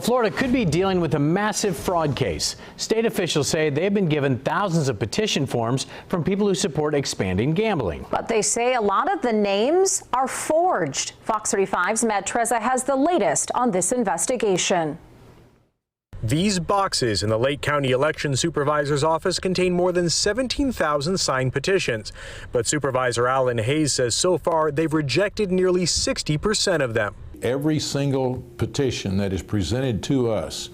Well, Florida could be dealing with a massive fraud case. State officials say they have been given thousands of petition forms from people who support expanding gambling. But they say a lot of the names are forged. Fox 35's Matt Trezza has the latest on this investigation. These boxes in the Lake County Election Supervisor's office contain more than 17,000 signed petitions. But Supervisor Alan Hays says so far they've rejected nearly 60% of them. Every single petition that is presented to us,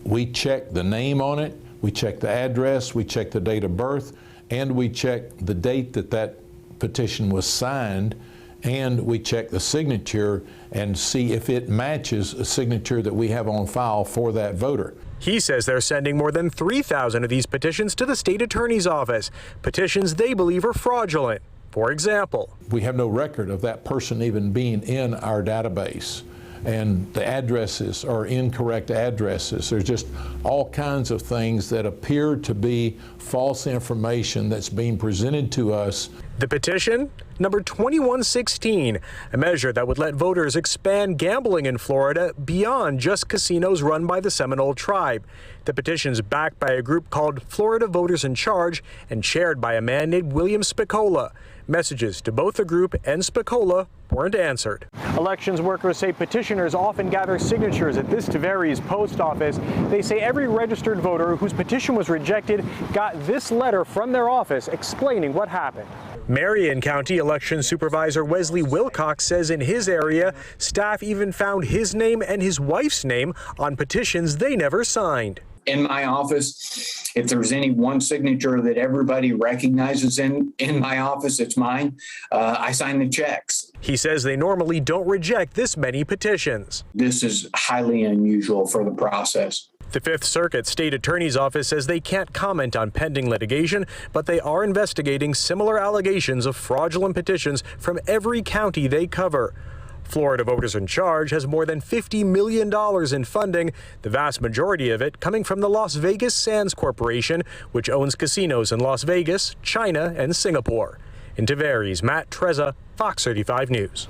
we check the name on it, we check the address, we check the date of birth, and we check the date that that petition was signed, and we check the signature and see if it matches a signature that we have on file for that voter. He says they're sending more than 3,000 of these petitions to the state attorney's office, petitions they believe are fraudulent. For example, we have no record of that person even being in our database, and the addresses are incorrect addresses. There's just all kinds of things that appear to be false information that's being presented to us. The petition, number 2116, a measure that would let voters expand gambling in Florida beyond just casinos run by the Seminole tribe. The petition's backed by a group called Florida Voters in Charge and chaired by a man named William Spicola. Messages to both the group and Spicola weren't answered. Elections workers say petitioners often gather signatures at this Tavares post office. They say every registered voter whose petition was rejected got this letter from their office explaining what happened. Marion County Election Supervisor Wesley Wilcox says in his area, staff even found his name and his wife's name on petitions they never signed. In my office, if there's any one signature that everybody recognizes in my office, it's mine. I sign the checks. He says they normally don't reject this many petitions. This is highly unusual for the process. The Fifth Circuit State Attorney's Office says they can't comment on pending litigation, but they are investigating similar allegations of fraudulent petitions from every county they cover. Florida Voters in Charge has more than $50 million in funding, the vast majority of it coming from the Las Vegas Sands Corporation, which owns casinos in Las Vegas, China, and Singapore. In Tavares, Matt Trezza, Fox 35 News.